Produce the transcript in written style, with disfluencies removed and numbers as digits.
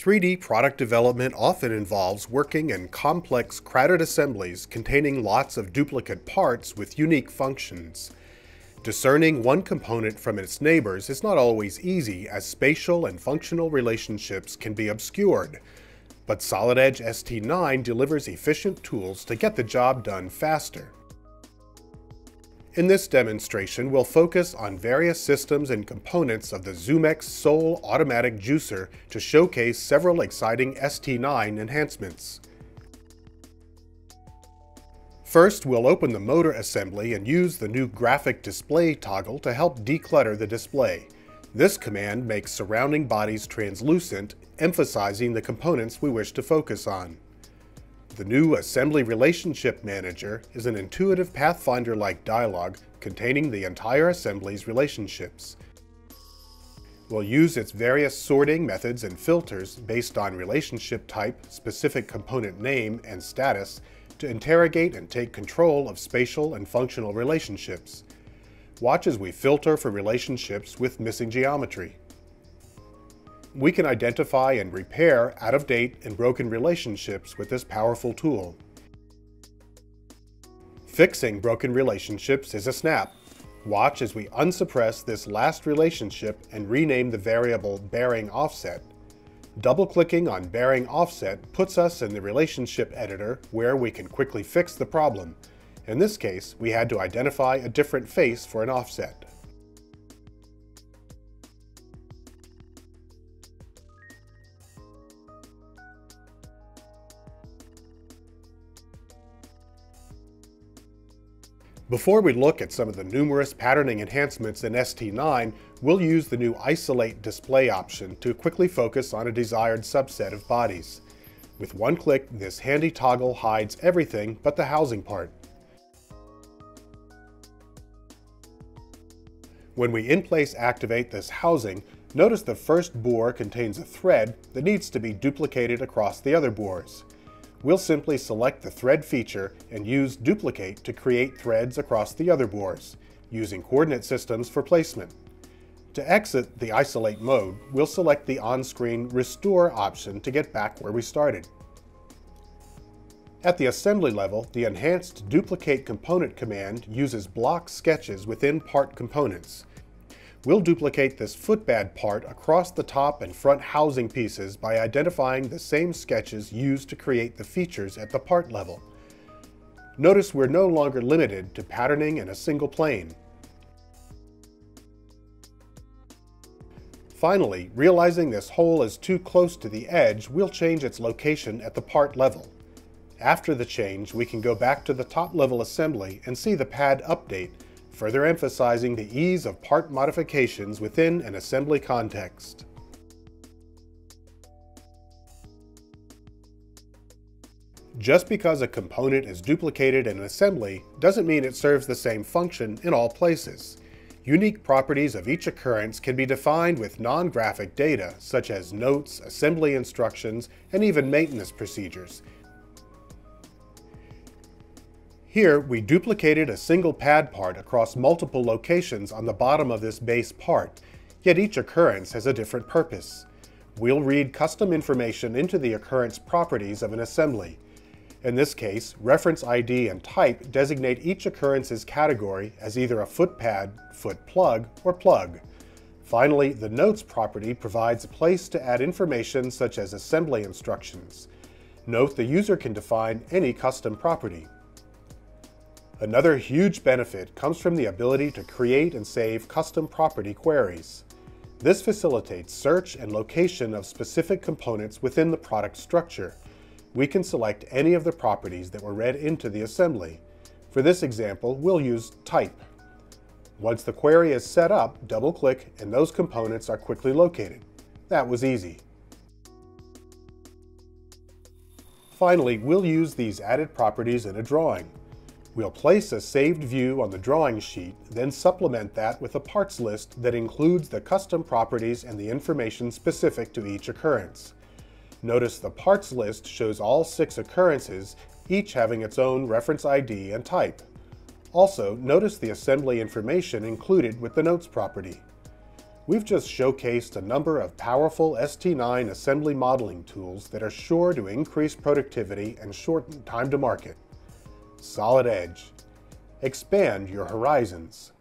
3D product development often involves working in complex, crowded assemblies containing lots of duplicate parts with unique functions. Discerning one component from its neighbors is not always easy, as spatial and functional relationships can be obscured. But Solid Edge ST9 delivers efficient tools to get the job done faster. In this demonstration, we'll focus on various systems and components of the ZoomX Soul automatic juicer to showcase several exciting ST9 enhancements. First, we'll open the motor assembly and use the new graphic display toggle to help declutter the display. This command makes surrounding bodies translucent, emphasizing the components we wish to focus on. The new Assembly Relationship Manager is an intuitive Pathfinder-like dialog containing the entire assembly's relationships. We'll use its various sorting methods and filters based on relationship type, specific component name, and status to interrogate and take control of spatial and functional relationships. Watch as we filter for relationships with missing geometry. We can identify and repair out-of-date and broken relationships with this powerful tool. Fixing broken relationships is a snap. Watch as we unsuppress this last relationship and rename the variable bearing offset. Double-clicking on bearing offset puts us in the relationship editor where we can quickly fix the problem. In this case, we had to identify a different face for an offset. Before we look at some of the numerous patterning enhancements in ST9, we'll use the new Isolate display option to quickly focus on a desired subset of bodies. With one click, this handy toggle hides everything but the housing part. When we in-place activate this housing, notice the first bore contains a thread that needs to be duplicated across the other bores. We'll simply select the thread feature and use Duplicate to create threads across the other bores, using coordinate systems for placement. To exit the Isolate mode, we'll select the on-screen Restore option to get back where we started. At the assembly level, the enhanced Duplicate Component command uses block sketches within part components. We'll duplicate this footpad part across the top and front housing pieces by identifying the same sketches used to create the features at the part level. Notice we're no longer limited to patterning in a single plane. Finally, realizing this hole is too close to the edge, we'll change its location at the part level. After the change, we can go back to the top level assembly and see the pad update, further emphasizing the ease of part modifications within an assembly context. Just because a component is duplicated in an assembly doesn't mean it serves the same function in all places. Unique properties of each occurrence can be defined with non-graphic data, such as notes, assembly instructions, and even maintenance procedures. Here, we duplicated a single pad part across multiple locations on the bottom of this base part, yet each occurrence has a different purpose. We'll read custom information into the occurrence properties of an assembly. In this case, reference ID and type designate each occurrence's category as either a foot pad, foot plug, or plug. Finally, the notes property provides a place to add information such as assembly instructions. Note the user can define any custom property. Another huge benefit comes from the ability to create and save custom property queries. This facilitates search and location of specific components within the product structure. We can select any of the properties that were read into the assembly. For this example, we'll use type. Once the query is set up, double-click and those components are quickly located. That was easy. Finally, we'll use these added properties in a drawing. We'll place a saved view on the drawing sheet, then supplement that with a parts list that includes the custom properties and the information specific to each occurrence. Notice the parts list shows all 6 occurrences, each having its own reference ID and type. Also, notice the assembly information included with the notes property. We've just showcased a number of powerful ST9 assembly modeling tools that are sure to increase productivity and shorten time to market. Solid Edge. Expand your horizons.